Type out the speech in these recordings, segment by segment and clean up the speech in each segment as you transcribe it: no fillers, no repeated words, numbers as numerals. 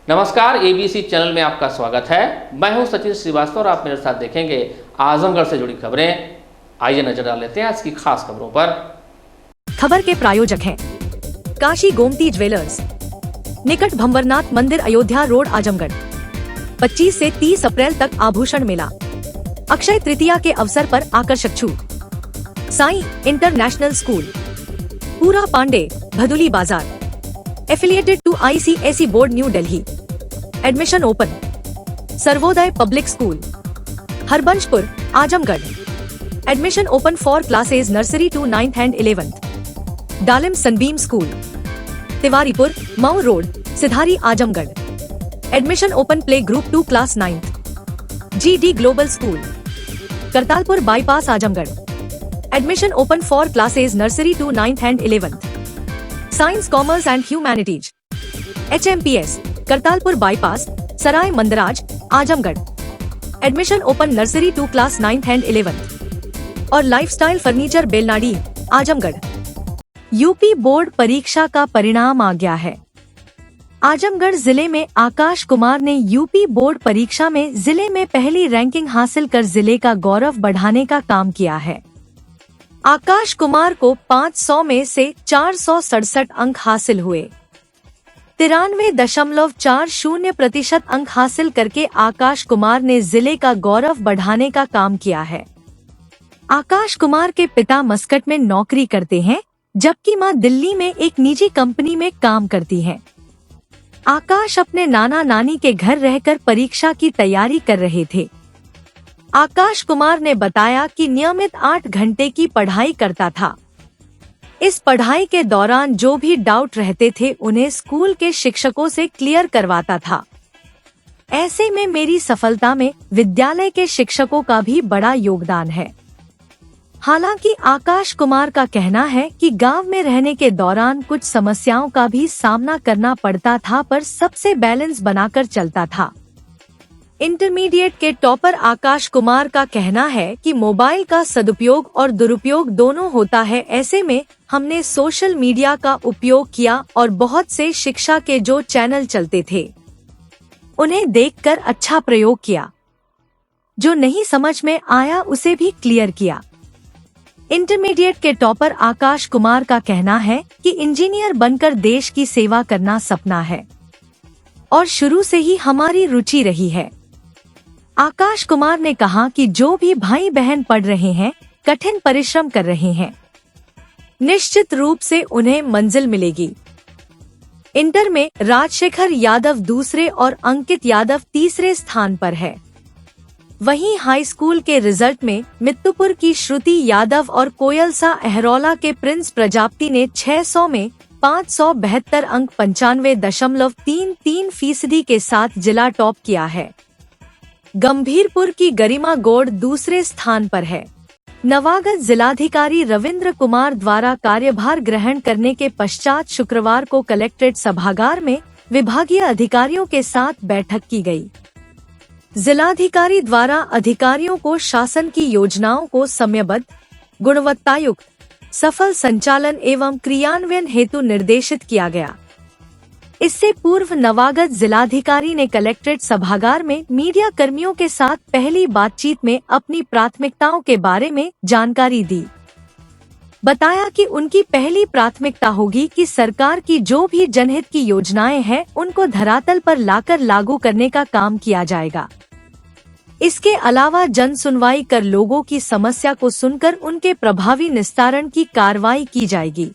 नमस्कार, ABC channel में आपका स्वागत है। मैं हूं सचिन श्रीवास्तव और आप मेरे साथ देखेंगे आजमगढ़ से जुड़ी खबरें। आइए नजर डाल लेते हैं आज की खास खबरों पर। खबर के प्रायोजक हैं काशी गोमती ज्वेलर्स, निकट भंवरनाथ मंदिर, अयोध्या रोड, आजमगढ़। 25 से 30 अप्रैल तक आभूषण मेला, अक्षय तृतीया के अवसर पर आकर्षक छूट। साई इंटरनेशनल स्कूल, पूरा Pande, Bhaduli Bazar, affiliated to ICSE board, new Delhi. Admission open. Sarvodaya public school, Harbanshpur, Azamgarh. Admission open for classes nursery to 9th and 11th। Dalim Sunbeam school, Tiwaripur, Mau road, Sidhari, Azamgarh. Admission open play group 2 class 9th। GD global school, Kartalpur bypass, Azamgarh. Admission open for classes nursery to 9th and 11th। Science, commerce and humanities, HMPS, Kartalpur bypass, Sarai Mandraj, Azamgarh. Admission open nursery to class 9th and 11th। और lifestyle furniture, Belnadi, Azamgarh. UP board परीक्षा का परिणाम आ गया है। आजमगढ़ जिले में आकाश कुमार ने UP board परीक्षा में जिले में पहली रैंकिंग हासिल कर जिले का गौरव बढ़ाने का काम किया है। आकाश कुमार को 500 में से 467 अंक हासिल हुए। 93.40% अंक हासिल करके आकाश कुमार ने जिले का गौरव बढ़ाने का काम किया है। आकाश कुमार के पिता मस्कट में नौकरी करते हैं, जबकि मां दिल्ली में एक निजी कंपनी में काम करती हैं। आकाश अपने नाना नानी के घर रहकर परीक्षा की तैयारी कर रहे थे। आकाश कुमार ने बताया कि नियमित 8 घंटे की पढ़ाई करता था। इस पढ़ाई के दौरान जो भी डाउट रहते थे उन्हें स्कूल के शिक्षकों से क्लियर करवाता था। ऐसे में मेरी सफलता में विद्यालय के शिक्षकों का भी बड़ा योगदान है। हालांकि आकाश कुमार का कहना है कि गांव में रहने के दौरान कुछ समस्याओं का भी सामना करना पड़ता था, पर सबसे बैलेंस बनाकर चलता था। इंटरमीडिएट के टॉपर आकाश कुमार का कहना है कि मोबाइल का सदुपयोग और दुरुपयोग दोनों होता है। ऐसे में हमने सोशल मीडिया का उपयोग किया और बहुत से शिक्षा के जो चैनल चलते थे उन्हें देखकर अच्छा प्रयोग किया। जो नहीं समझ में आया उसे भी क्लियर किया। इंटरमीडिएट के टॉपर आकाश कुमार का कहना है कि इंजीनियर बनकर देश की सेवा करना सपना है और शुरू से ही हमारी रुचि रही है। आकाश कुमार ने कहा कि जो भी भाई बहन पढ़ रहे हैं, कठिन परिश्रम कर रहे हैं, निश्चित रूप से उन्हें मंजिल मिलेगी। इंटर में राजशेखर यादव दूसरे और अंकित यादव तीसरे स्थान पर है। वहीं हाई स्कूल के रिजल्ट में मित्तुपुर की श्रुति यादव और कोयलसा अहरौला के प्रिंस प्रजापति ने 600 में 572 अंक 95.33% के साथ जिला टॉप किया है। गंभीरपुर की गरिमा गौड़ दूसरे स्थान पर है। नवागत जिलाधिकारी रविंद्र कुमार द्वारा कार्यभार ग्रहण करने के पश्चात शुक्रवार को कलेक्ट्रेट सभागार में विभागीय अधिकारियों के साथ बैठक की गई। जिलाधिकारी द्वारा अधिकारियों को शासन की योजनाओं को समयबद्ध, गुणवत्तायुक्त, सफल संचालन एवं क्रियान्वयन हेतु निर्देशित किया गया। इससे पूर्व नवागत जिलाधिकारी ने कलेक्ट्रेट सभागार में मीडिया कर्मियों के साथ पहली बातचीत में अपनी प्राथमिकताओं के बारे में जानकारी दी। बताया कि उनकी पहली प्राथमिकता होगी कि सरकार की जो भी जनहित की योजनाएं हैं उनको धरातल पर लाकर लागू करने का काम किया जाएगा। इसके अलावा जन सुनवाई कर लोगों की समस्या को सुनकर उनके प्रभावी निस्तारण की कार्रवाई की जाएगी।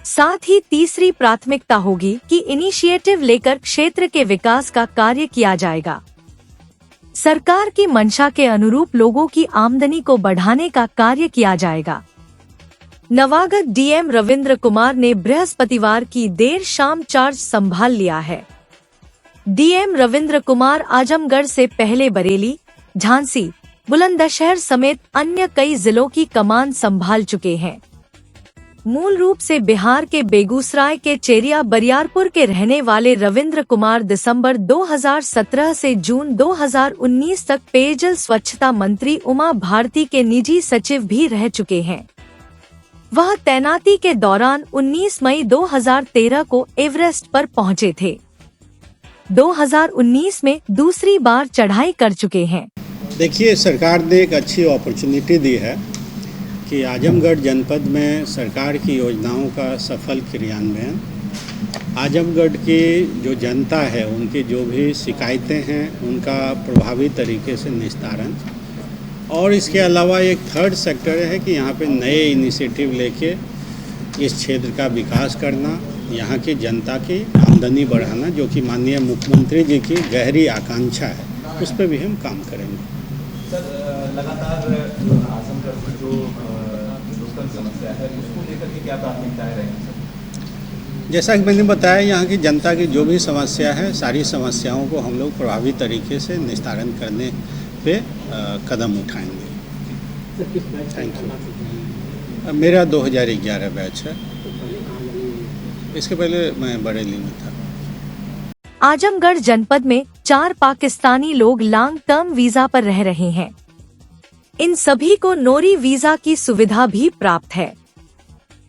साथ ही तीसरी प्राथमिकता होगी कि इनिशिएटिव लेकर क्षेत्र के विकास का कार्य किया जाएगा। सरकार की मंशा के अनुरूप लोगों की आमदनी को बढ़ाने का कार्य किया जाएगा। नवागत DM रविंद्र कुमार ने बृहस्पतिवार की देर शाम चार्ज संभाल लिया है। DM रविंद्र कुमार आजमगढ़ से पहले बरेली, झांसी, बुलंदशहर समेत अन्य कई जिलों की कमान संभाल चुके हैं। मूल रूप से बिहार के बेगूसराय के चेरिया बरियारपुर के रहने वाले रविंद्र कुमार दिसंबर 2017 से जून 2019 तक पेयजल स्वच्छता मंत्री उमा भारती के निजी सचिव भी रह चुके हैं। वह तैनाती के दौरान 19 मई 2013 को एवरेस्ट पर पहुंचे थे। 2019 में दूसरी बार चढ़ाई कर चुके हैं। देखिए, सरकार ने एक अच्छी अपॉर्चुनिटी दी है कि आजमगढ़ जनपद में सरकार की योजनाओं का सफल क्रियान्वयन, आजमगढ़ की जो जनता है उनकी जो भी शिकायतें हैं उनका प्रभावी तरीके से निस्तारण, और इसके अलावा एक थर्ड सेक्टर है कि यहाँ पे नए इनिशिएटिव लेके इस क्षेत्र का विकास करना, यहाँ की जनता की आमदनी बढ़ाना, जो कि माननीय मुख्यमंत्री जी की गहरी आकांक्षा है, उस पर भी हम काम करेंगे। सर, लगातार आजमगढ़ में जो लोकल समस्या है उसको लेकर के क्या प्राथमिकताएं रहेंगी सर? जैसा कि मैंने बताया, यहाँ की जनता की जो भी समस्या है, सारी समस्याओं को हम लोग प्रभावी तरीके से निस्तारण करने पे कदम उठाएंगे। Thank you. मेरा 2011 बैच है, इसके पहले मैं बरेली में था। आजमगढ़ जनपद में 4 पाकिस्तानी लोग लॉन्ग टर्म वीजा पर रह रहे हैं। इन सभी को नोरी वीजा की सुविधा भी प्राप्त है।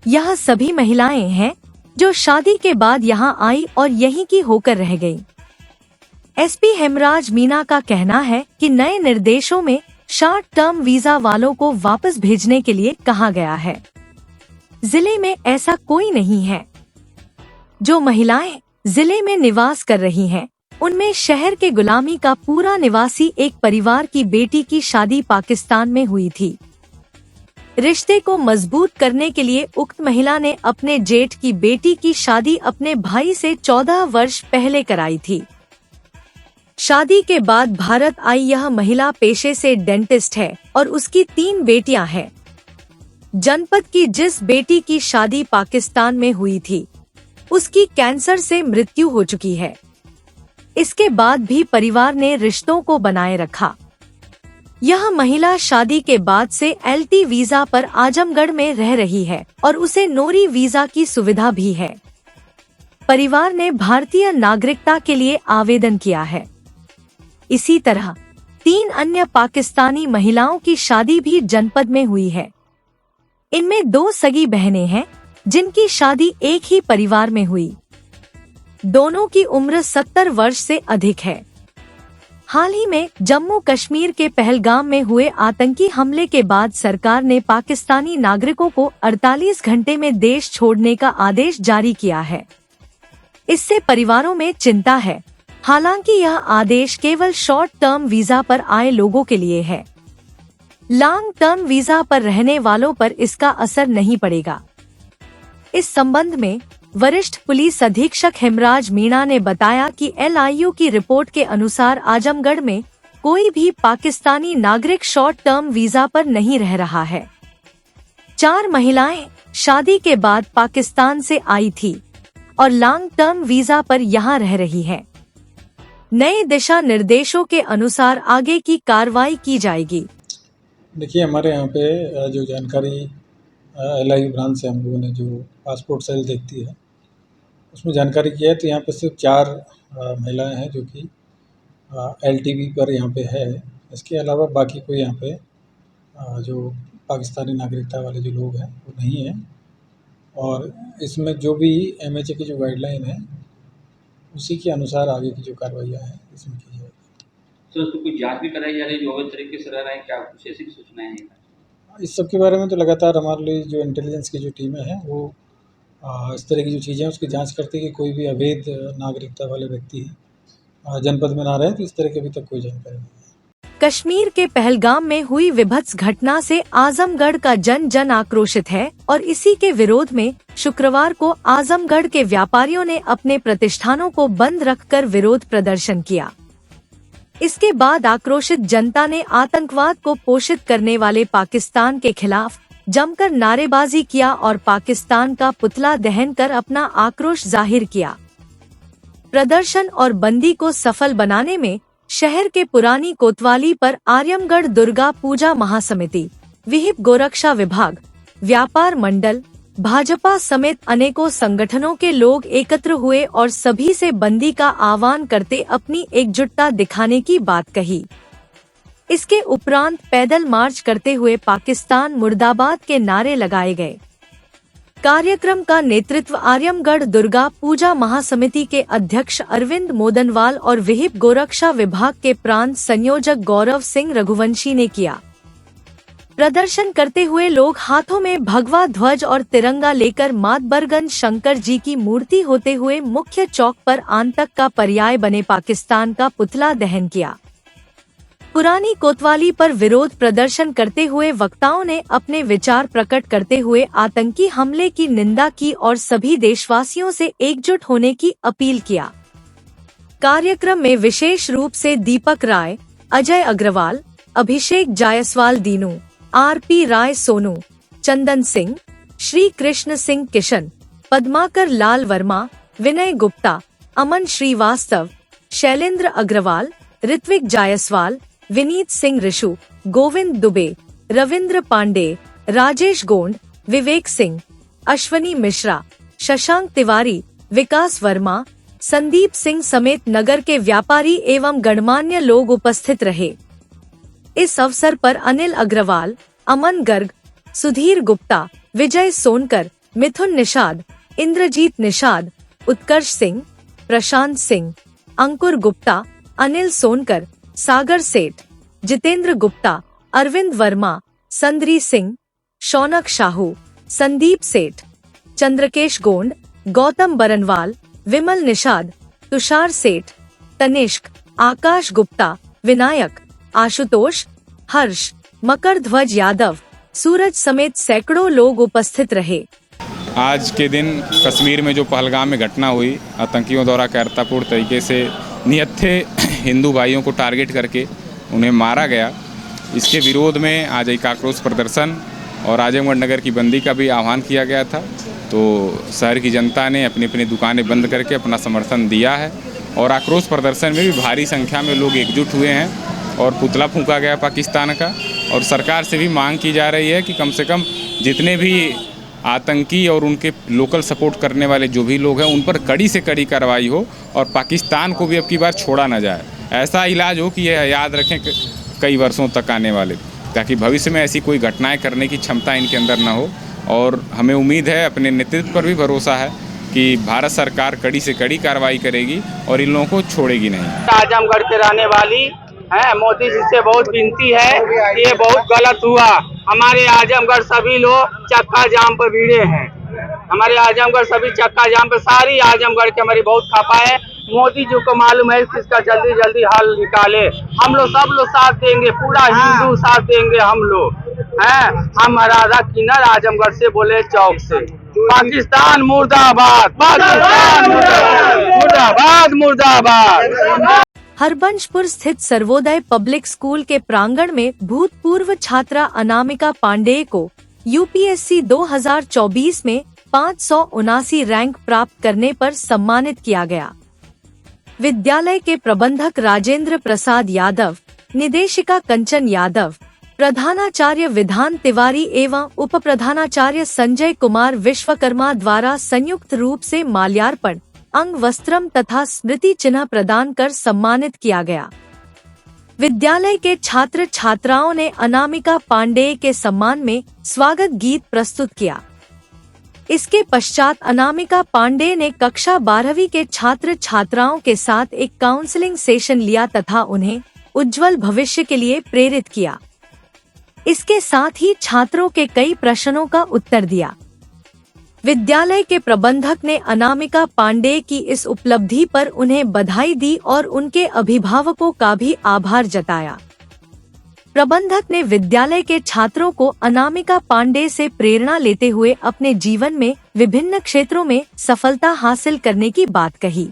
यह सभी महिलाएं हैं जो शादी के बाद यहां आई और यहीं की होकर रह गई। एसपी हेमराज मीणा का कहना है कि नए निर्देशों में शॉर्ट टर्म वीजा वालों को वापस भेजने के लिए कहा गया है। जिले में ऐसा कोई नहीं है। जो महिलाएं जिले में निवास कर रही हैं, उनमें शहर के गुलामी का पूरा निवासी एक परिवार की बेटी की शादी पाकिस्तान में हुई थी। रिश्ते को मजबूत करने के लिए उक्त महिला ने अपने जेठ की बेटी की शादी अपने भाई से 14 वर्ष पहले कराई थी। शादी के बाद भारत आई यह महिला पेशे से डेंटिस्ट है और उसकी 3 बेटियां हैं। जनपद की जिस बेटी की शादी पाकिस्तान में हुई थी, उसकी कैंसर से मृत्यु हो चुकी है। इसके बाद भी परिवार ने रिश्तों को बनाए रखा। यह महिला शादी के बाद से एलटी वीजा पर आजमगढ़ में रह रही है और उसे नोरी वीजा की सुविधा भी है। परिवार ने भारतीय नागरिकता के लिए आवेदन किया है। इसी तरह 3 अन्य पाकिस्तानी महिलाओं की शादी भी जनपद में हुई है। इनमें 2 सगी बहनें हैं जिनकी शादी एक ही परिवार में हुई। दोनों की उम्र 70 वर्ष से अधिक है। हाल ही में जम्मू कश्मीर के पहलगाम में हुए आतंकी हमले के बाद सरकार ने पाकिस्तानी नागरिकों को 48 घंटे में देश छोड़ने का आदेश जारी किया है। इससे परिवारों में चिंता है। हालांकि यह आदेश केवल शॉर्ट टर्म वीजा पर आए लोगों के लिए है। लॉन्ग टर्म वीजा पर रहने वालों पर इसका असर नहीं पड़ेगा। इस संबंध में वरिष्ठ पुलिस अधीक्षक हेमराज मीणा ने बताया कि LIU की रिपोर्ट के अनुसार आजमगढ़ में कोई भी पाकिस्तानी नागरिक शॉर्ट टर्म वीजा पर नहीं रह रहा है। 4 महिलाएं शादी के बाद पाकिस्तान से आई थी और लॉन्ग टर्म वीजा पर यहां रह रही है। नए दिशा निर्देशों के अनुसार आगे की कार्रवाई की जाएगी। देखिए, हमारे यहाँ पे जो जानकारी LIU ब्रांच से हम लोगों ने जो पासपोर्ट सेल देखती है उसमें जानकारी किया है, तो यहाँ पे सिर्फ 4 महिलाएं हैं जो कि LTV पर यहाँ पे है। इसके अलावा बाकी कोई यहाँ पे जो पाकिस्तानी नागरिकता वाले जो लोग हैं वो नहीं है। और इसमें जो भी MHA की जो गाइडलाइन है उसी के अनुसार आगे की जो कार्रवाइयाँ हैं इसमें की जाएगी। तो उसको कोई जांच भी कराई जा रही है जो अवैध तरीके से रह रहे हैं, क्या कुछ ऐसी भी सूचनाएं हैं? इस सब के बारे में तो लगातार हमारे लिए जो इंटेलिजेंस की जो टीमें हैं वो इस तरह की जो चीज़ें हैं उसकी जांच करती है कि कोई भी अवैध नागरिकता वाले व्यक्ति जनपद में ना रहे। तो इस तरह की अभी तक कोई जानकारी नहीं है। कश्मीर के पहलगाम में हुई विभत्स घटना से आजमगढ़ का जन आक्रोशित है और इसी के विरोध में शुक्रवार को आजमगढ़ के व्यापारियों ने अपने प्रतिष्ठानों को बंद रखकर विरोध प्रदर्शन किया। इसके बाद आक्रोशित जनता ने आतंकवाद को पोषित करने वाले पाकिस्तान के खिलाफ जमकर नारेबाजी किया और पाकिस्तान का पुतला दहन कर अपना आक्रोश जाहिर किया। प्रदर्शन और बंदी को सफल बनाने में शहर के पुरानी कोतवाली पर आर्यमगढ़ दुर्गा पूजा महासमिति, विहिप गोरक्षा विभाग, व्यापार मंडल, भाजपा समेत अनेकों संगठनों के लोग एकत्र हुए और सभी से बंदी का आह्वान करते अपनी एकजुटता दिखाने की बात कही। इसके उपरांत पैदल मार्च करते हुए पाकिस्तान मुर्दाबाद के नारे लगाए गए। कार्यक्रम का नेतृत्व आर्यमगढ़ दुर्गा पूजा महासमिति के अध्यक्ष अरविंद मोदनवाल और विहिप गोरक्षा विभाग के प्रांत संयोजक गौरव सिंह रघुवंशी ने किया। प्रदर्शन करते हुए लोग हाथों में भगवा ध्वज और तिरंगा लेकर मातबरगंज शंकर जी की मूर्ति होते हुए मुख्य चौक पर आतंक का पर्याय बने पाकिस्तान का पुतला दहन किया। पुरानी कोतवाली पर विरोध प्रदर्शन करते हुए वक्ताओं ने अपने विचार प्रकट करते हुए आतंकी हमले की निंदा की और सभी देशवासियों से एकजुट होने की अपील किया। कार्यक्रम में विशेष रूप से दीपक राय, अजय अग्रवाल, अभिषेक जायसवाल दीनू, आरपी राय सोनू, चंदन सिंह, श्री कृष्ण सिंह किशन, पद्माकर लाल वर्मा, विनय गुप्ता, अमन श्रीवास्तव, शैलेंद्र अग्रवाल, ऋत्विक जायसवाल, विनीत सिंह ऋषु, गोविंद दुबे, रविंद्र पांडे, राजेश गोंड, विवेक सिंह, अश्वनी मिश्रा, शशांक तिवारी, विकास वर्मा, संदीप सिंह समेत नगर के व्यापारी एवं गणमान्य लोग उपस्थित रहे। इस अवसर पर अनिल अग्रवाल, अमन गर्ग, सुधीर गुप्ता, विजय सोनकर, मिथुन निषाद, इंद्रजीत निषाद, उत्कर्ष सिंह, प्रशांत सिंह, अंकुर गुप्ता, अनिल सोनकर, सागर सेठ, जितेंद्र गुप्ता, अरविंद वर्मा, संदरी सिंह, शौनक शाहू, संदीप सेठ, चंद्रकेश गोंड, गौतम बरनवाल, विमल निषाद, तुषार सेठ, तनिष्क, आकाश गुप्ता, विनायक, आशुतोष, हर्ष, मकर ध्वज यादव, सूरज समेत सैकड़ों लोग उपस्थित रहे। आज के दिन कश्मीर में जो पहलगाम में घटना हुई, आतंकियों द्वारा कायरतापूर्ण तरीके से निहत्थे हिंदू भाइयों को टारगेट करके उन्हें मारा गया, इसके विरोध में आज एक आक्रोश प्रदर्शन और आजमगढ़ नगर की बंदी का भी आह्वान किया गया था। तो शहर की जनता ने अपनी अपनी दुकानें बंद करके अपना समर्थन दिया है और आक्रोश प्रदर्शन में भी भारी संख्या में लोग एकजुट हुए हैं और पुतला फूंका गया पाकिस्तान का। और सरकार से भी मांग की जा रही है कि कम से कम जितने भी आतंकी और उनके लोकल सपोर्ट करने वाले जो भी लोग हैं उन पर कड़ी से कड़ी कार्रवाई हो और पाकिस्तान को भी अब की बार छोड़ा ना जाए। ऐसा इलाज हो कि यह याद रखें कई वर्षों तक आने वाले, ताकि भविष्य में ऐसी कोई घटनाएं करने की क्षमता इनके अंदर ना हो। और हमें उम्मीद है, अपने नेतृत्व पर भी भरोसा है कि भारत सरकार कड़ी से कड़ी कार्रवाई करेगी और इन लोगों को छोड़ेगी नहीं। आजमगढ़ के रहने वाली है, मोदी जी से बहुत विनती है, ये बहुत गलत हुआ। हमारे आजमगढ़ सभी लोग चक्का जाम पर भिड़े हैं, हमारे आजमगढ़ सभी चक्का जाम पर, सारी आजमगढ़ के हमारी बहुत खपा है। मोदी जी को मालूम है इसका जल्दी जल्दी हल निकाले। हम लोग सब लोग साथ देंगे, पूरा हिंदू साथ देंगे हम लोग हैं। हम राधा किन्नर आजमगढ़ से बोले, चौक से। पाकिस्तान मुर्दाबाद, पाकिस्तान मुर्दाबाद, मुर्दाबाद। हरबंशपुर स्थित सर्वोदय पब्लिक स्कूल के प्रांगण में भूतपूर्व छात्रा अनामिका पांडेय को यूपीएससी 2024 में 579 रैंक प्राप्त करने पर सम्मानित किया गया। विद्यालय के प्रबंधक राजेंद्र प्रसाद यादव, निदेशिका कंचन यादव, प्रधानाचार्य विधान तिवारी एवं उप प्रधानाचार्य संजय कुमार विश्वकर्मा द्वारा संयुक्त रूप से माल्यार्पण, अंग वस्त्रम तथा स्मृति चिन्ह प्रदान कर सम्मानित किया गया। विद्यालय के छात्र छात्राओं ने अनामिका पांडेय के सम्मान में स्वागत गीत प्रस्तुत किया। इसके पश्चात अनामिका पांडेय ने कक्षा 12वीं के छात्र छात्राओं के साथ एक काउंसलिंग सेशन लिया तथा उन्हें उज्जवल भविष्य के लिए प्रेरित किया। इसके साथ ही छात्रों के कई प्रश्नों का उत्तर दिया। विद्यालय के प्रबंधक ने अनामिका पांडेय की इस उपलब्धि पर उन्हें बधाई दी और उनके अभिभावकों का भी आभार जताया। प्रबंधक ने विद्यालय के छात्रों को अनामिका पांडेय से प्रेरणा लेते हुए अपने जीवन में विभिन्न क्षेत्रों में सफलता हासिल करने की बात कही।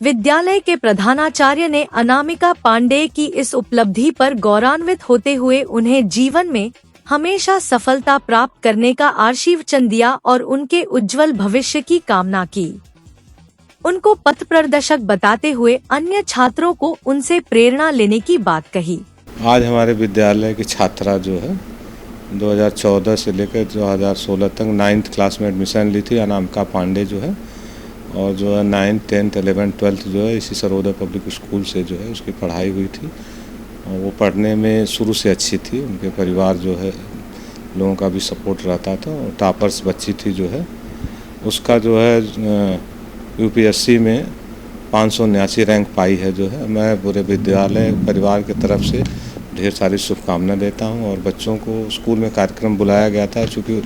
विद्यालय के प्रधानाचार्य ने अनामिका पांडेय की इस उपलब्धि पर गौरवान्वित होते हुए उन्हें जीवन में हमेशा सफलता प्राप्त करने का आशीर्वचन दिया और उनके उज्जवल भविष्य की कामना की। उनको पथ प्रदर्शक बताते हुए अन्य छात्रों को उनसे प्रेरणा लेने की बात कही। आज हमारे विद्यालय की छात्रा जो है 2014 से लेकर 2016 तक 9th क्लास में एडमिशन ली थी, अनामिका पांडेय जो है, और जो है 9th, 10th, 11th, 12th जो है इसी सर्वोदय पब्लिक स्कूल से जो है उसकी पढ़ाई हुई थी। और वो पढ़ने में शुरू से अच्छी थी। उनके परिवार जो है लोगों का भी सपोर्ट रहता था। टॉपर्स बच्ची थी जो है, उसका जो है यूपीएससी में 579 रैंक पाई है जो है। मैं पूरे विद्यालय परिवार की तरफ से ढेर सारी शुभकामनाएं देता हूं। और बच्चों को स्कूल में कार्यक्रम बुलाया गया था, चूँकि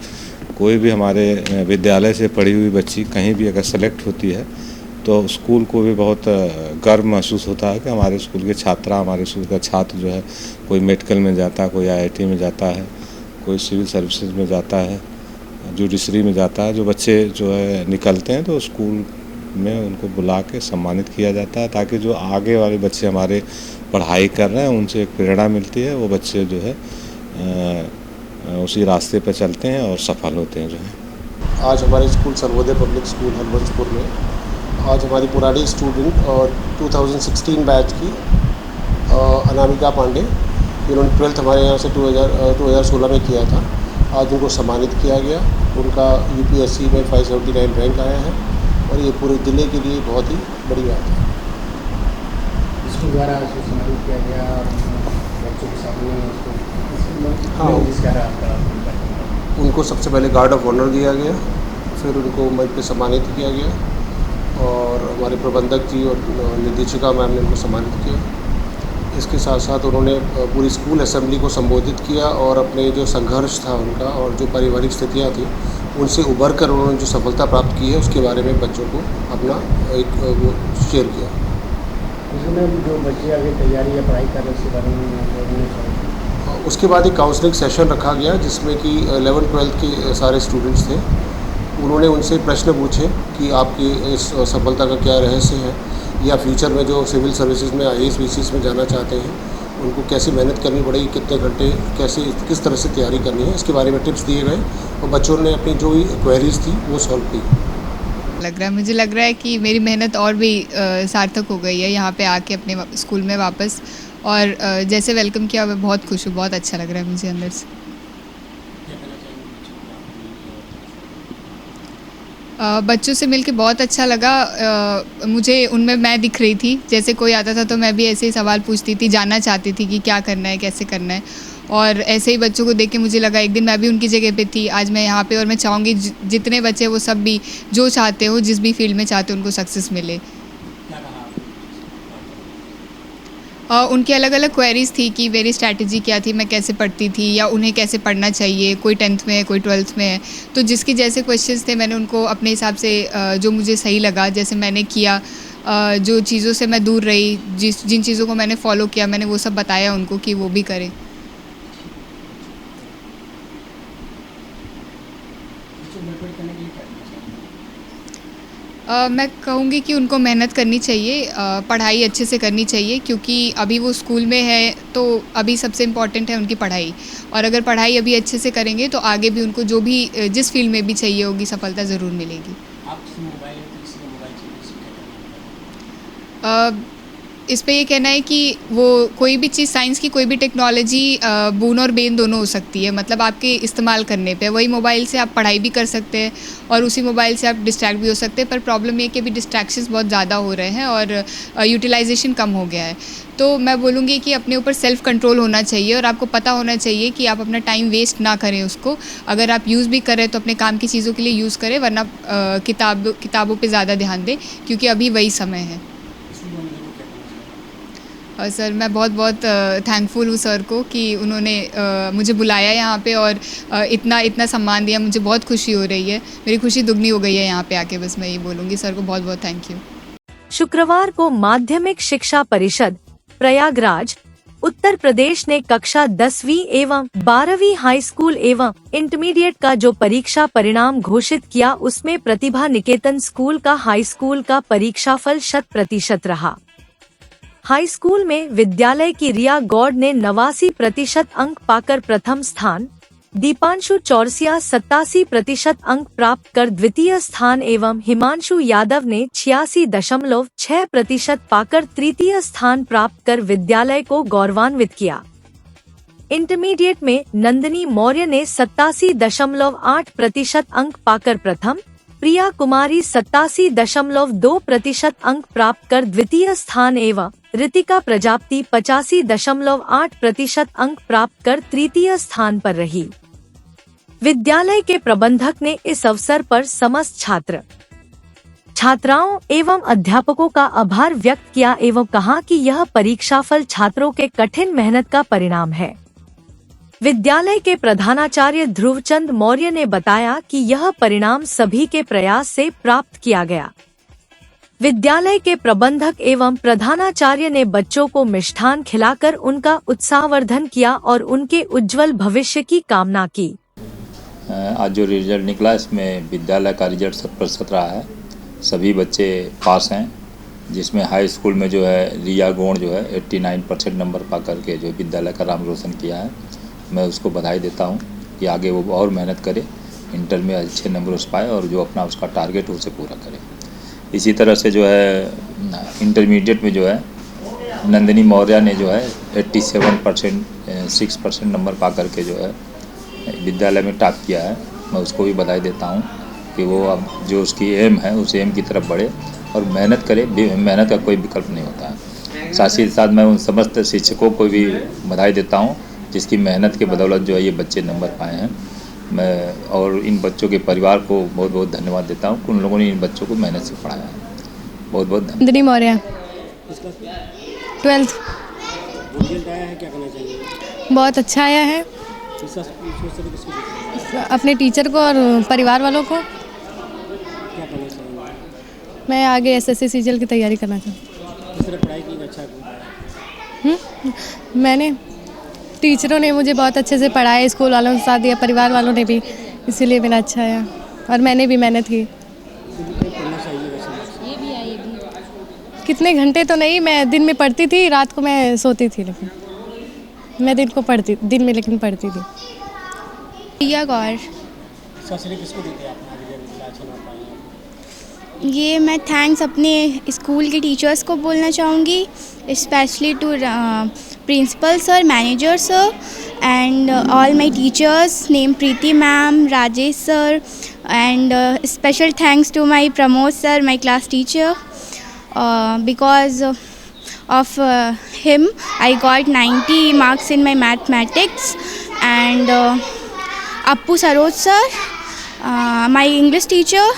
कोई भी हमारे विद्यालय से पढ़ी हुई बच्ची कहीं भी अगर सेलेक्ट होती है तो स्कूल को भी बहुत गर्व महसूस होता है कि हमारे स्कूल के छात्रा, हमारे स्कूल का छात्र जो है कोई मेडिकल में जाता है, कोई आईआईटी में जाता है, कोई सिविल सर्विसेज में जाता है, जुडिशरी में जाता है। जो बच्चे जो है निकलते हैं तो स्कूल में उनको बुला के सम्मानित किया जाता है, ताकि जो आगे वाले बच्चे हमारे पढ़ाई कर रहे हैं उनसे एक प्रेरणा मिलती है। वो बच्चे जो है उसी रास्ते पर चलते हैं और सफल होते हैं जो है। आज हमारे स्कूल सर्वोदय पब्लिक स्कूल हरबंसपुर में आज हमारी पुरानी स्टूडेंट और 2016 बैच की अनामिका पांडे, जिन्होंने 12th हमारे यहाँ से 2016 में किया था, आज उनको सम्मानित किया गया। उनका यूपीएससी में 579 रैंक आया है और ये पूरे ज़िले के लिए बहुत ही बड़ी बात है। स्कूल द्वारा सम्मानित किया गया और बच्चों के सामने हाँ, उनको सबसे पहले गार्ड ऑफ ऑनर दिया गया, फिर उनको मंच पे सम्मानित किया गया और हमारे प्रबंधक जी और निदेशिका मैम ने उनको सम्मानित किया। इसके साथ साथ उन्होंने पूरी स्कूल असेंबली को संबोधित किया और अपने जो संघर्ष था उनका और जो पारिवारिक स्थितियाँ थी उनसे उभर कर उन्होंने जो सफलता प्राप्त की है उसके बारे में बच्चों को अपना एक वो शेयर किया। इसमें जो बच्चे आगे तैयारी या पढ़ाई कर रहे हैं उसके बारे में उसके बाद एक काउंसलिंग सेशन रखा गया जिसमें कि 11th-12th के सारे स्टूडेंट्स थे। उन्होंने उनसे प्रश्न पूछे कि आपकी इस सफलता का क्या रहस्य है, या फ्यूचर में जो सिविल सर्विसेज में IAS BCS में जाना चाहते हैं उनको कैसी मेहनत करनी पड़ेगी, कितने घंटे कैसे किस तरह से तैयारी करनी है, इसके बारे में टिप्स दिए गए और बच्चों ने अपनी जो भी क्वेरीज थी वो सॉल्व की। मुझे लग रहा है कि मेरी मेहनत और भी सार्थक हो गई है यहाँ पे आके अपने स्कूल में वापस, और जैसे वेलकम किया मैं बहुत खुश हूँ, बहुत अच्छा लग रहा है मुझे अंदर से। बच्चों से मिलके बहुत अच्छा लगा। मुझे उनमें मैं दिख रही थी, जैसे कोई आता था तो मैं भी ऐसे ही सवाल पूछती थी, जानना चाहती थी कि क्या करना है, कैसे करना है, और ऐसे ही बच्चों को देख के मुझे लगा एक दिन मैं भी उनकी जगह पे थी, आज मैं यहाँ पे, और मैं चाहूँगी जितने बच्चे वो सब भी जो चाहते हो, जिस भी फील्ड में चाहते हो, उनको सक्सेस मिले। उनकी अलग अलग क्वेरीज़ थी कि मेरी स्ट्रैटेजी क्या थी, मैं कैसे पढ़ती थी या उन्हें कैसे पढ़ना चाहिए, कोई 10th में है, कोई 12th में है, तो जिसके जैसे क्वेश्चंस थे मैंने उनको अपने हिसाब से जो मुझे सही लगा जैसे मैंने किया, जो चीज़ों से मैं दूर रही, जिन चीज़ों को मैंने फॉलो किया मैंने वो सब बताया उनको कि वो भी करें। मैं कहूँगी कि उनको मेहनत करनी चाहिए, पढ़ाई अच्छे से करनी चाहिए, क्योंकि अभी वो स्कूल में है तो अभी सबसे इम्पॉर्टेंट है उनकी पढ़ाई, और अगर पढ़ाई अभी अच्छे से करेंगे तो आगे भी उनको जो भी जिस फील्ड में भी चाहिए होगी सफलता ज़रूर मिलेगी। इस पे ये कहना है कि वो कोई भी चीज़, साइंस की कोई भी टेक्नोलॉजी बून और बेन दोनों हो सकती है, मतलब आपके इस्तेमाल करने पे। वही मोबाइल से आप पढ़ाई भी कर सकते हैं और उसी मोबाइल से आप डिस्ट्रैक्ट भी हो सकते हैं, पर प्रॉब्लम ये कि अभी डिस्ट्रैक्शंस बहुत ज़्यादा हो रहे हैं और यूटिलाइजेशन कम हो गया है। तो मैं बोलूँगी कि अपने ऊपर सेल्फ कंट्रोल होना चाहिए और आपको पता होना चाहिए कि आप अपना टाइम वेस्ट ना करें उसको। अगर आप यूज़ भी करें तो अपने काम की चीज़ों के लिए यूज़ करें, वरना किताबों पे ज़्यादा ध्यान दें, क्योंकि अभी वही समय है। और सर मैं बहुत बहुत थैंकफुल हूँ सर को कि उन्होंने मुझे बुलाया यहाँ पे और इतना सम्मान दिया। मुझे बहुत खुशी हो रही है, मेरी खुशी दुगनी हो गई है यहाँ पे आके। बस मैं ये बोलूँगी सर को बहुत बहुत थैंक यू। शुक्रवार को माध्यमिक शिक्षा परिषद प्रयागराज उत्तर प्रदेश ने कक्षा 10वीं एवं 12वीं हाई स्कूल एवं इंटरमीडिएट का जो परीक्षा परिणाम घोषित किया उसमें प्रतिभा निकेतन स्कूल का हाई स्कूल का परीक्षाफल 100% रहा। हाई स्कूल में विद्यालय की रिया गौड़ ने 89% अंक पाकर प्रथम स्थान, दीपांशु चौरसिया 87% अंक प्राप्त कर द्वितीय स्थान एवं हिमांशु यादव ने 86.6% पाकर तृतीय स्थान प्राप्त कर विद्यालय को गौरवान्वित किया। इंटरमीडिएट में नंदिनी मौर्य ने 87.8% अंक पाकर प्रथम, प्रिया कुमारी 87.2% अंक प्राप्त कर द्वितीय स्थान एवं रितिका प्रजापति 85.8% अंक प्राप्त कर तृतीय स्थान पर रही। विद्यालय के प्रबंधक ने इस अवसर पर समस्त छात्र छात्राओं एवं अध्यापकों का आभार व्यक्त किया एवं कहा कि यह परीक्षाफल छात्रों के कठिन मेहनत का परिणाम है। विद्यालय के प्रधानाचार्य ध्रुवचंद मौर्य ने बताया कि यह परिणाम सभी के प्रयास से प्राप्त किया गया। विद्यालय के प्रबंधक एवं प्रधानाचार्य ने बच्चों को मिष्ठान खिलाकर उनका उत्साहवर्धन किया और उनके उज्जवल भविष्य की कामना की। आज जो रिजल्ट निकला इसमें विद्यालय का रिजल्ट 100% रहा है। सभी बच्चे पास हैं, जिसमें हाई स्कूल में जो है रिया गोंड जो है 89% नंबर पा करके जो विद्यालय का नाम रोशन किया है। मैं उसको बधाई देता हूं कि आगे वो और मेहनत करे, इंटर में अच्छे नंबर पाए और जो अपना उसका टारगेट हो उसे पूरा करे। इसी तरह से जो है इंटरमीडिएट में जो है नंदिनी मौर्य ने जो है 87% नंबर पा करके जो है विद्यालय में टॉप किया है। मैं उसको भी बधाई देता हूं कि वो अब जो उसकी एम है उस एम की तरफ बढ़े और मेहनत करे। मेहनत का कोई विकल्प नहीं होता है। साथ ही साथ मैं उन समस्त शिक्षकों को भी बधाई देता हूं जिसकी मेहनत के बदौलत जो है ये बच्चे नंबर पाए हैं। मैं और इन बच्चों के परिवार को बहुत बहुत धन्यवाद देता हूं कि उन लोगों ने इन बच्चों को मेहनत से पढ़ाया है। बहुत बहुत धन्यवाद। नंदिनी मौर्य 12th। रिजल्ट आया है, क्या कहना चाहिए? बहुत अच्छा आया है। अपने टीचर को और परिवार वालों को। क्या करना चाहिए? मैं आगे एसएससी सीजीएल की तैयारी करना चाहूँ। किस तरह पढ़ाई की अच्छा मैंने टीचरों ने मुझे बहुत अच्छे से पढ़ाया, स्कूल वालों ने साथ दिया, परिवार वालों ने भी, इसीलिए मेरा अच्छा आया और मैंने भी मेहनत की। कितने घंटे तो नहीं, मैं दिन में पढ़ती थी, रात को मैं सोती थी, लेकिन मैं दिन में लेकिन पढ़ती थी। रिया गौर। किसको देते आप? ये मैं थैंक्स अपने स्कूल के टीचर्स को बोलना चाहूँगी, specially to principal sir, manager sir and all my teachers, name Preeti ma'am, Rajesh sir and special thanks to my Pramod sir, my class teacher. Because of him I got 90 marks in my mathematics and Appu Saroj sir, my English teacher,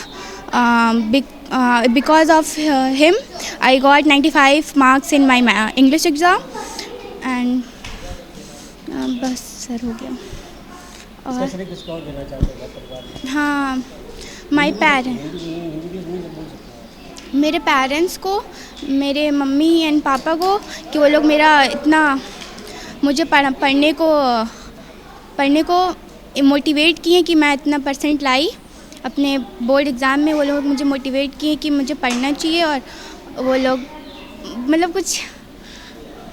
because of him I got 95 marks in my English exam and बस sir हो गया। और हाँ, my मेरे parents को, मेरे mummy and पापा को, कि वो लोग मेरा इतना मुझे पढ़ने को मोटिवेट किए कि मैं इतना परसेंट लाई अपने बोर्ड एग्ज़ाम में। वो लोग मुझे मोटिवेट किए कि मुझे पढ़ना चाहिए और वो लोग मतलब कुछ।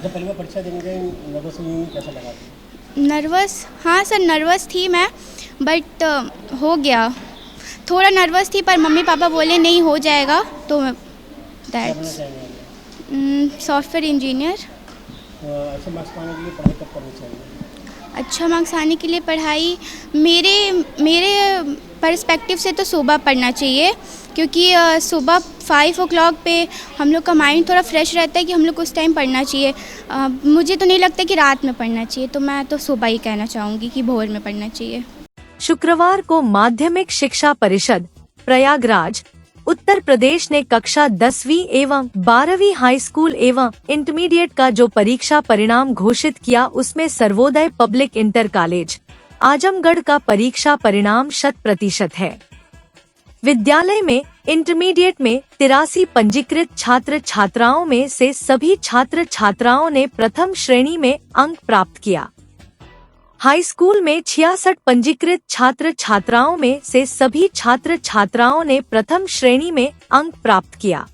जब पहली बार परीक्षा देने गए नर्वस हुई, कैसा लगा? नर्वस, हाँ सर नर्वस थी मैं, बट हो गया। थोड़ा नर्वस थी पर मम्मी पापा बोले नहीं हो जाएगा, तो दैट्स सॉफ्टवेयर इंजीनियर। अच्छा मार्क्स पाने के लिए पढ़ाई कब करनी चाहिए? अच्छा मार्क्स आने के लिए पढ़ाई मेरे पर्सपेक्टिव से तो सुबह पढ़ना चाहिए, क्योंकि सुबह 5 o'clock पे हम लोग का माइंड थोड़ा फ्रेश रहता है कि हम लोग को उस टाइम पढ़ना चाहिए। मुझे तो नहीं लगता कि रात में पढ़ना चाहिए, तो मैं तो सुबह ही कहना चाहूँगी कि भोर में पढ़ना चाहिए। शुक्रवार को माध्यमिक शिक्षा परिषद प्रयागराज उत्तर प्रदेश ने कक्षा 10वीं एवं 12वीं हाई स्कूल एवं इंटरमीडिएट का जो परीक्षा परिणाम घोषित किया, उसमें Sarvodaya public inter college Azamgarh का परीक्षा परिणाम 100% है। विद्यालय में इंटरमीडिएट में 83 पंजीकृत छात्र छात्राओं में से सभी छात्र छात्राओं ने प्रथम श्रेणी में अंक प्राप्त किया। हाई स्कूल में 66 पंजीकृत छात्र छात्राओं में से सभी छात्र छात्राओं ने प्रथम श्रेणी में अंक प्राप्त किया।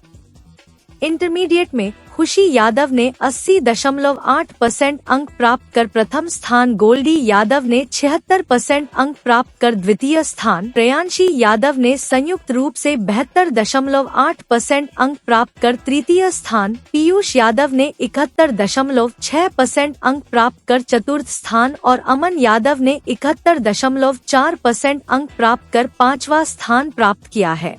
इंटरमीडिएट में खुशी यादव ने 80.8% अंक प्राप्त कर प्रथम स्थान, गोल्डी यादव ने 76% अंक प्राप्त कर द्वितीय स्थान, प्रेयांशी यादव ने संयुक्त रूप से 72.8% अंक प्राप्त कर तृतीय स्थान, पीयूष यादव ने 71.6% अंक प्राप्त कर चतुर्थ स्थान और अमन यादव ने 71.4% अंक प्राप्त कर 5वां स्थान प्राप्त किया है।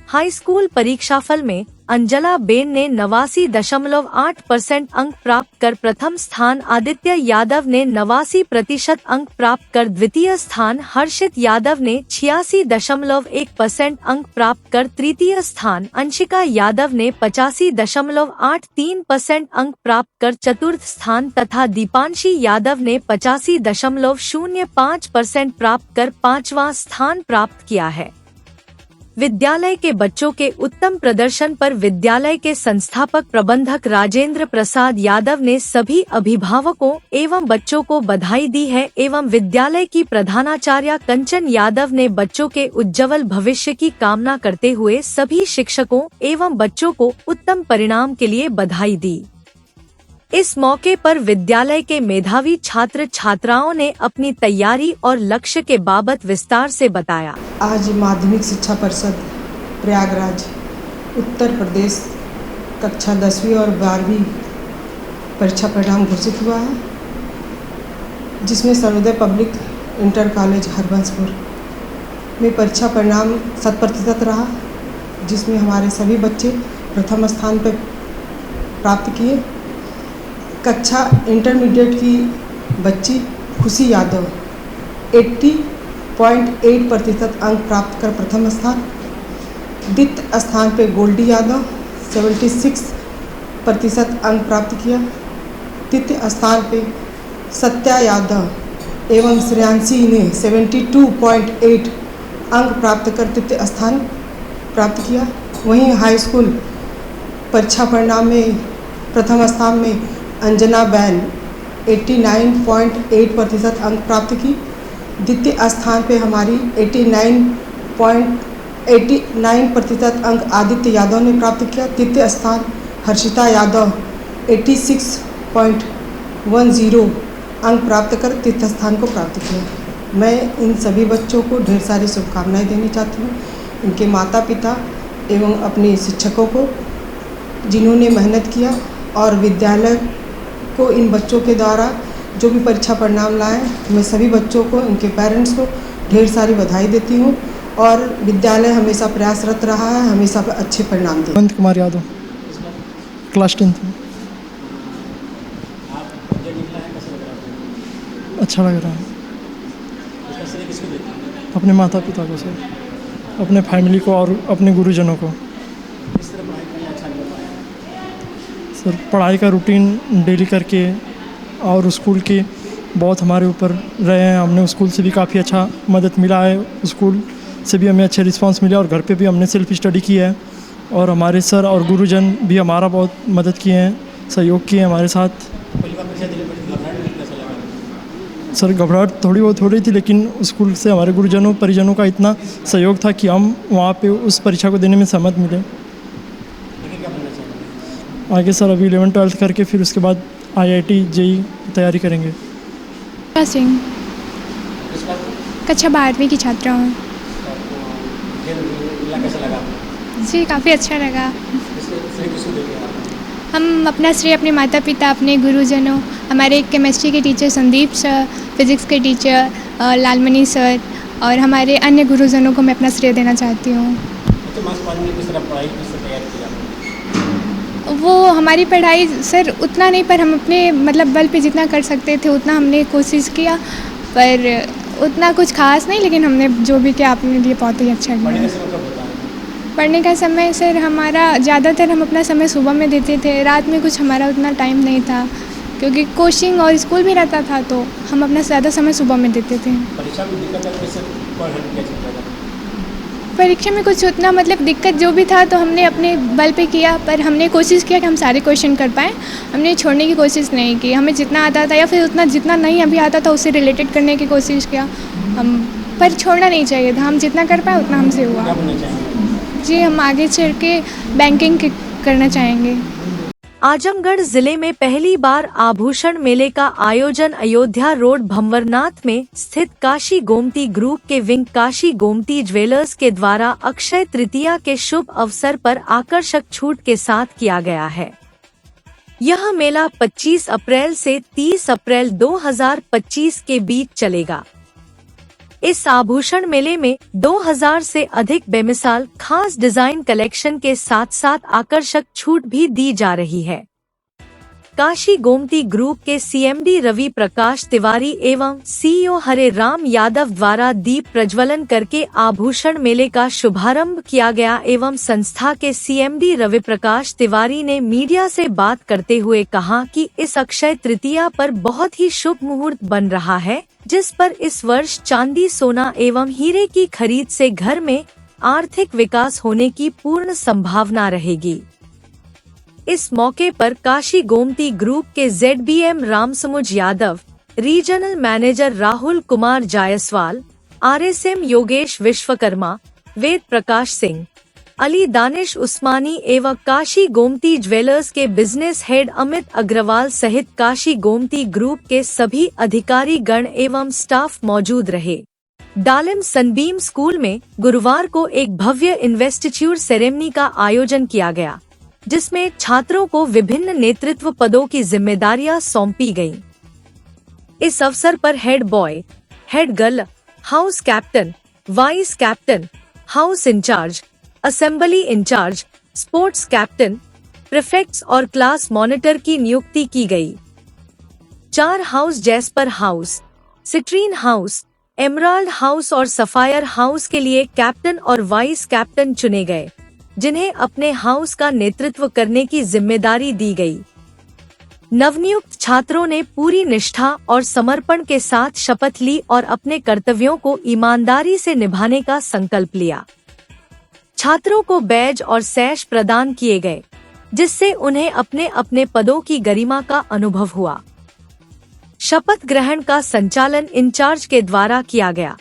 हाई स्कूल परीक्षाफल में अंजला बेन ने 89.8% अंक प्राप्त कर प्रथम स्थान, आदित्य यादव ने 89% अंक प्राप्त कर द्वितीय स्थान, हर्षित यादव ने 86.1% अंक प्राप्त कर तृतीय स्थान, अंशिका यादव ने 85.83% अंक प्राप्त कर चतुर्थ स्थान तथा दीपांशी यादव ने 85.05% प्राप्त कर पांचवां स्थान प्राप्त किया है। विद्यालय के बच्चों के उत्तम प्रदर्शन पर विद्यालय के संस्थापक प्रबंधक राजेंद्र प्रसाद यादव ने सभी अभिभावकों एवं बच्चों को बधाई दी है एवं विद्यालय की प्रधानाचार्य कंचन यादव ने बच्चों के उज्जवल भविष्य की कामना करते हुए सभी शिक्षकों एवं बच्चों को उत्तम परिणाम के लिए बधाई दी। इस मौके पर विद्यालय के मेधावी छात्र छात्राओं ने अपनी तैयारी और लक्ष्य के बाबत विस्तार से बताया। आज माध्यमिक शिक्षा परिषद प्रयागराज उत्तर प्रदेश कक्षा 10वीं और 12वीं परीक्षा परिणाम घोषित हुआ है, जिसमें सर्वोदय पब्लिक इंटर कॉलेज हरबंसपुर में परीक्षा परिणाम 100% रहा, जिसमें हमारे सभी बच्चे प्रथम स्थान पर प्राप्त किए। कक्षा इंटरमीडिएट की बच्ची खुशी यादव 80.8% अंक प्राप्त कर प्रथम स्थान, द्वितीय स्थान पे गोल्डी यादव 76% अंक प्राप्त किया, तृतीय स्थान पे सत्या यादव एवं श्रेयांशी ने 72.8 अंक प्राप्त कर तृतीय स्थान प्राप्त किया। वहीं हाई स्कूल परीक्षा परिणाम में प्रथम स्थान में अंजना बैन 89.8% अंक प्राप्त की, द्वितीय स्थान पे हमारी 89% अंक आदित्य यादव ने प्राप्त किया, तृतीय स्थान हर्षिता यादव 86.10 अंक प्राप्त कर तृतीय स्थान को प्राप्त किया। मैं इन सभी बच्चों को ढेर सारी शुभकामनाएं देनी चाहती हूँ, इनके माता पिता एवं अपने शिक्षकों को जिन्होंने मेहनत किया और विद्यालय को इन बच्चों के द्वारा जो भी परीक्षा परिणाम लाए, मैं सभी बच्चों को, उनके पेरेंट्स को ढेर सारी बधाई देती हूँ और विद्यालय हमेशा प्रयासरत रहा है, हमेशा अच्छे परिणाम दे। अनंत कुमार यादव क्लास 10th में। अच्छा लग रहा है। अपने माता पिता को सर, अपने फैमिली को और अपने गुरुजनों को। सर पढ़ाई का रूटीन डेली करके और स्कूल के बहुत हमारे ऊपर रहे हैं, हमने स्कूल से भी काफ़ी अच्छा मदद मिला है, स्कूल से भी हमें अच्छे रिस्पांस मिला और घर पे भी हमने सेल्फ स्टडी की है और हमारे सर और गुरुजन भी हमारा बहुत मदद किए हैं, सहयोग किए हैं हमारे साथ। सर घबराहट थोड़ी बहुत हो रही थी, लेकिन स्कूल से हमारे गुरुजनों परिजनों का इतना सहयोग था कि हम वहाँ पे उस परीक्षा को देने में सहमत मिले। आगे सर अभी 11th-12th करके फिर उसके बाद IIT JEE की तैयारी करेंगे। सिंह कक्षा 12वीं की छात्रा हूँ। जी काफ़ी अच्छा लगा। हम अपना श्रेय अपने माता पिता, अपने गुरुजनों, हमारे केमिस्ट्री के टीचर संदीप सर, फिज़िक्स के टीचर लालमणि सर और हमारे अन्य गुरुजनों को मैं अपना श्रेय देना चाहती हूँ। वो हमारी पढ़ाई सर उतना नहीं, पर हम अपने मतलब बल पे जितना कर सकते थे उतना हमने कोशिश किया, पर उतना कुछ खास नहीं, लेकिन हमने जो भी किया अपने लिए बहुत ही अच्छा किया। पढ़ने का समय सर हमारा ज़्यादातर हम अपना समय सुबह में देते थे, रात में कुछ हमारा उतना टाइम नहीं था क्योंकि कोचिंग और स्कूल भी रहता था, तो हम अपना ज़्यादा समय सुबह में देते थे। परीक्षा में कुछ उतना मतलब दिक्कत जो भी था तो हमने अपने बल पे किया, पर हमने कोशिश किया कि हम सारे क्वेश्चन कर पाएँ, हमने छोड़ने की कोशिश नहीं की। हमें जितना आता था या फिर उतना जितना नहीं अभी आता था उससे रिलेटेड करने की कोशिश किया हम, पर छोड़ना नहीं चाहिए था। हम जितना कर पाए उतना हमसे हुआ। जी हम आगे चल के बैंकिंग करना चाहेंगे। आजमगढ़ जिले में पहली बार आभूषण मेले का आयोजन अयोध्या रोड भंवरनाथ में स्थित काशी गोमती ग्रुप के विंग काशी गोमती ज्वेलर्स के द्वारा अक्षय तृतीया के शुभ अवसर पर आकर्षक छूट के साथ किया गया है। यह मेला 25 अप्रैल से 30 अप्रैल 2025 के बीच चलेगा। इस आभूषण मेले में 2000 से अधिक बेमिसाल खास डिजाइन कलेक्शन के साथ साथ आकर्षक छूट भी दी जा रही है। काशी गोमती ग्रुप के सीएमडी रवि प्रकाश तिवारी एवं सीईओ हरे राम यादव द्वारा दीप प्रज्वलन करके आभूषण मेले का शुभारंभ किया गया एवं संस्था के सीएमडी रवि प्रकाश तिवारी ने मीडिया से बात करते हुए कहा कि इस अक्षय तृतीया पर बहुत ही शुभ मुहूर्त बन रहा है, जिस पर इस वर्ष चांदी, सोना एवं हीरे की खरीद से घर में आर्थिक विकास होने की पूर्ण संभावना रहेगी। इस मौके पर काशी गोमती ग्रुप के ZBM Ramsamuj Yadav, regional manager Rahul Kumar Jaiswal, RSM Yogesh Vishwakarma, Ved Prakash Singh, Ali Danish Usmani एवं काशी गोमती ज्वेलर्स के बिजनेस हेड अमित अग्रवाल सहित काशी गोमती ग्रुप के सभी अधिकारी गण एवं स्टाफ मौजूद रहे। डालिम सनबीम स्कूल में गुरुवार को एक भव्य इन्वेस्टिट्यूट सेरेमनी का आयोजन किया गया, जिसमें छात्रों को विभिन्न नेतृत्व पदों की जिम्मेदारियां सौंपी गईं। इस अवसर पर head boy, head girl, house captain, vice captain, house incharge, assembly incharge, sports captain, prefects और क्लास मॉनिटर की नियुक्ति की गई। 4 house jasper house, citrine house, emerald house और सफायर हाउस के लिए कैप्टन और वाइस कैप्टन चुने गए, जिन्हें अपने हाउस का नेतृत्व करने की जिम्मेदारी दी गई। नवनियुक्त छात्रों ने पूरी निष्ठा और समर्पण के साथ शपथ ली और अपने कर्तव्यों को ईमानदारी से निभाने का संकल्प लिया। छात्रों को बैज और सैश प्रदान किए गए, जिससे उन्हें अपने अपने पदों की गरिमा का अनुभव हुआ। शपथ ग्रहण का संचालन इंचार्ज के द्वारा किया गया।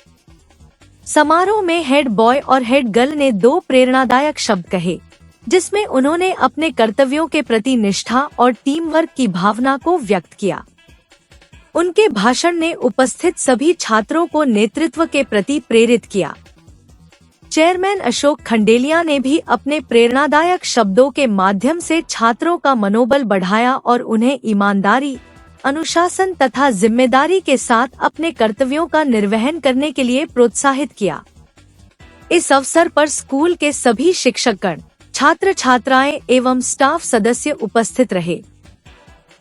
समारोह में हेड बॉय और हेड गर्ल ने 2 प्रेरणादायक शब्द कहे, जिसमें उन्होंने अपने कर्तव्यों के प्रति निष्ठा और टीम वर्क की भावना को व्यक्त किया। उनके भाषण ने उपस्थित सभी छात्रों को नेतृत्व के प्रति प्रेरित किया। चेयरमैन अशोक खंडेलिया ने भी अपने प्रेरणादायक शब्दों के माध्यम से छात्रों का मनोबल बढ़ाया और उन्हें ईमानदारी, अनुशासन तथा जिम्मेदारी के साथ अपने कर्तव्यों का निर्वहन करने के लिए प्रोत्साहित किया। इस अवसर पर स्कूल के सभी शिक्षकगण, छात्र छात्राएं एवं स्टाफ सदस्य उपस्थित रहे।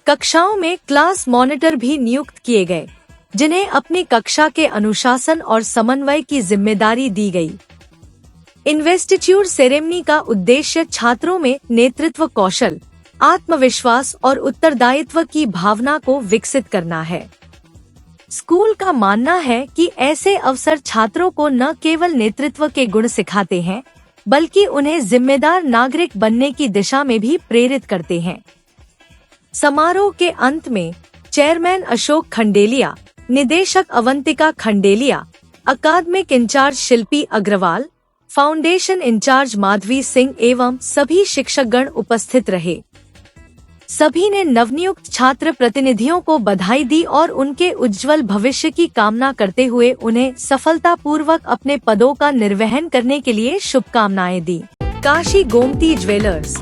कक्षाओं में क्लास मॉनिटर भी नियुक्त किए गए, जिन्हें अपनी कक्षा के अनुशासन और समन्वय की जिम्मेदारी दी गई। इन्वेस्टिट्यूट सेरेमनी का उद्देश्य छात्रों में नेतृत्व कौशल, आत्मविश्वास और उत्तरदायित्व की भावना को विकसित करना है। स्कूल का मानना है कि ऐसे अवसर छात्रों को न केवल नेतृत्व के गुण सिखाते हैं, बल्कि उन्हें जिम्मेदार नागरिक बनने की दिशा में भी प्रेरित करते हैं। समारोह के अंत में चेयरमैन अशोक खंडेलिया, निदेशक अवंतिका खंडेलिया, अकादमिक इंचार्ज शिल्पी अग्रवाल, फाउंडेशन इंचार्ज माधवी सिंह एवं सभी शिक्षकगण उपस्थित रहे। सभी ने नवनियुक्त छात्र प्रतिनिधियों को बधाई दी और उनके उज्जवल भविष्य की कामना करते हुए उन्हें सफलतापूर्वक अपने पदों का निर्वहन करने के लिए शुभकामनाएं दी। Kashi Gomti jewellers,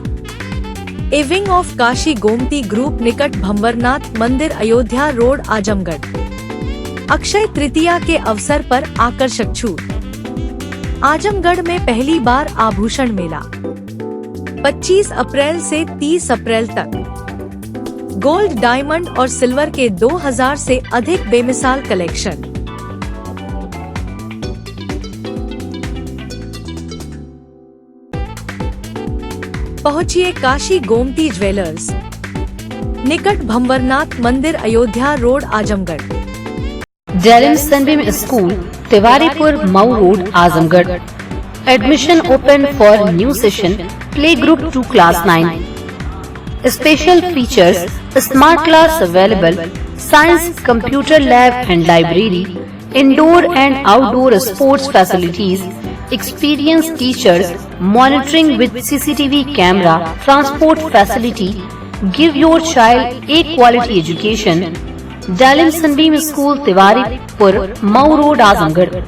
a wing of Kashi Gomti group, निकट भंवरनाथ मंदिर, अयोध्या रोड, आजमगढ़। अक्षय तृतीया के अवसर पर आकर्षक छूट। आजमगढ़ में पहली बार आभूषण मेला 25 अप्रैल से 30 अप्रैल तक। गोल्ड, डायमंड और सिल्वर के 2000 से अधिक बेमिसाल कलेक्शन। पहुंचिए काशी गोमती ज्वेलर्स, निकट भंवरनाथ मंदिर, Ayodhya road, Azamgarh. Dalim Sunbeam school, Tiwaripur, Mau road, Azamgarh. Admission open for new session. Play group to class 9. Special features: smart class available, science, computer lab and library, indoor and outdoor sports facilities, experienced teachers, monitoring with CCTV camera, transport facility. Give your child a quality education. Dalim Sunbeam School, Tiwaripur, Mau Road, Azamgarh.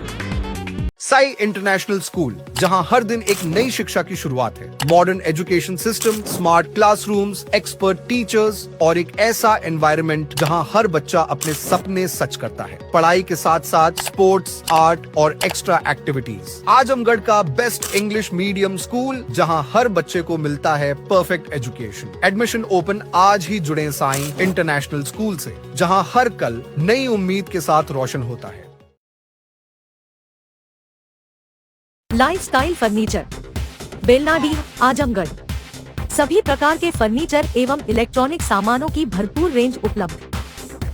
Sai international school, जहां हर दिन एक नई शिक्षा की शुरुआत है। Modern education system, smart classrooms, expert teachers और एक ऐसा एनवायरनमेंट जहां हर बच्चा अपने सपने सच करता है। पढ़ाई के साथ साथ स्पोर्ट्स, आर्ट और एक्स्ट्रा एक्टिविटीज। आजमगढ़ का बेस्ट इंग्लिश मीडियम स्कूल, जहां हर बच्चे को मिलता है परफेक्ट एजुकेशन। एडमिशन ओपन आज ही जुड़े साई इंटरनेशनल स्कूल से, जहां हर कल नई उम्मीद के साथ रोशन होता है। Lifestyle furniture, Belnadi, Azamgarh. सभी प्रकार के फर्नीचर एवं इलेक्ट्रॉनिक सामानों की भरपूर रेंज उपलब्ध।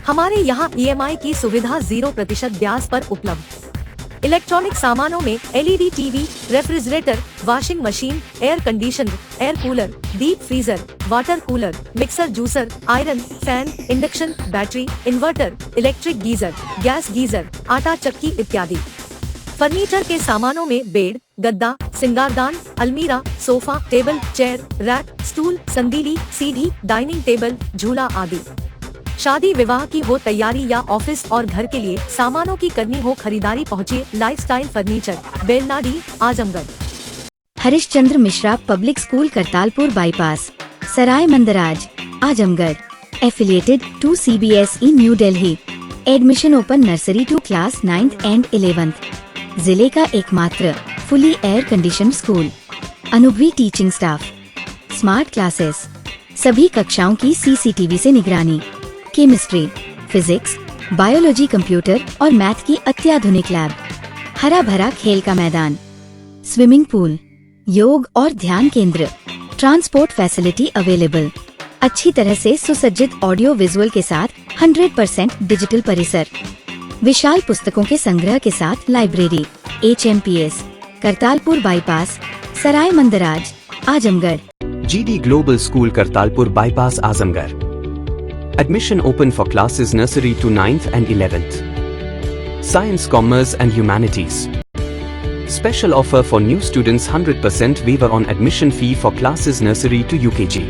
हमारे यहाँ EMI की सुविधा 0% ब्याज पर उपलब्ध। इलेक्ट्रॉनिक सामानों में LED TV, refrigerator, washing machine, air conditioner, air cooler, deep freezer, water cooler, mixer juicer, iron, fan, induction, battery, inverter, electric geyser, gas geyser, आटा चक्की इत्यादि। फर्नीचर के सामानों में बेड, गद्दा, सिंगारदान, अलमीरा, sofa, table, chair, rack, stool, संदीली, सीढ़ी, डाइनिंग टेबल, झूला आदि। शादी विवाह की हो तैयारी या ऑफिस और घर के लिए सामानों की करनी हो खरीदारी, पहुँचिए lifestyle furniture, Belnadi, Azamgarh. Harishchandra Mishra public school Kartalpur bypass, Sarai Mandraj, Azamgarh. Affiliated to CBSE new Delhi. Admission open nursery to class 9th and 11th। जिले का एकमात्र फुली एयर कंडीशन स्कूल। अनुभवी टीचिंग स्टाफ, स्मार्ट क्लासेस, सभी कक्षाओं की CCTV से निगरानी। केमिस्ट्री, फिजिक्स, बायोलॉजी, कंप्यूटर और मैथ की अत्याधुनिक लैब। हरा भरा खेल का मैदान, स्विमिंग पूल, योग और ध्यान केंद्र। Transport facility available. अच्छी तरह से सुसज्जित ऑडियो विजुअल के साथ 100% डिजिटल परिसर। विशाल पुस्तकों के संग्रह के साथ library. HMPS, Kartalpur bypass, Sarai Mandraj, Azamgarh. GD Global School Kartalpur Bypass Azamgarh. Admission open for classes nursery to 9th and 11th. Science, Commerce and Humanities. Special offer for new students: 100% waiver on admission fee for classes nursery to UKG.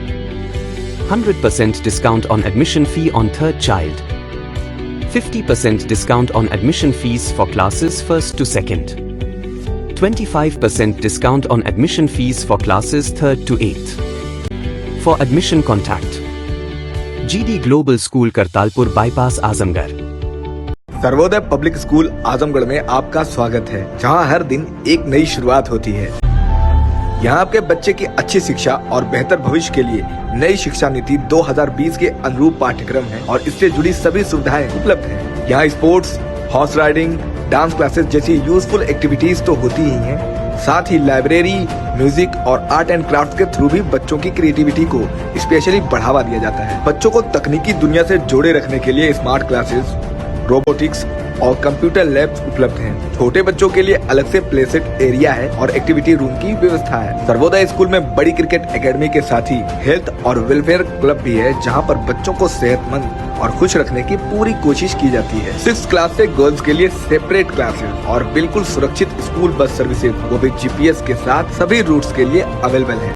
100% discount on admission fee on third child. 50% discount on admission fees for classes 1st to 2nd. 25% discount on admission fees for classes 3rd to 8th. For admission contact GD Global School Kartalpur Bypass Azamgarh. Sarvodaya public school Azamgarh में आपका स्वागत है, जहां हर दिन एक नई शुरुआत होती है। यहाँ आपके बच्चे की अच्छी शिक्षा और बेहतर भविष्य के लिए नई शिक्षा नीति 2020 के अनुरूप पाठ्यक्रम है और इससे जुड़ी सभी सुविधाएं उपलब्ध हैं। यहाँ sports, horse riding, dance classes जैसी यूजफुल एक्टिविटीज तो होती ही हैं, साथ ही लाइब्रेरी, म्यूजिक और आर्ट एंड क्राफ्ट के थ्रू भी बच्चों की क्रिएटिविटी को स्पेशली बढ़ावा दिया जाता है। बच्चों को तकनीकी दुनिया से जोड़े रखने के लिए स्मार्ट क्लासेस, रोबोटिक्स और कंप्यूटर लैब्स उपलब्ध हैं। छोटे बच्चों के लिए अलग से प्ले सेट एरिया है और एक्टिविटी रूम की व्यवस्था है। सर्वोदय स्कूल में बड़ी क्रिकेट एकेडमी के साथ ही हेल्थ और वेलफेयर क्लब भी है, जहां पर बच्चों को सेहतमंद और खुश रखने की पूरी कोशिश की जाती है। 6th क्लास से गर्ल्स के लिए सेपरेट क्लासेस और बिल्कुल सुरक्षित स्कूल बस सर्विसेज, वो भी GPS के साथ सभी रूट्स के लिए अवेलेबल है।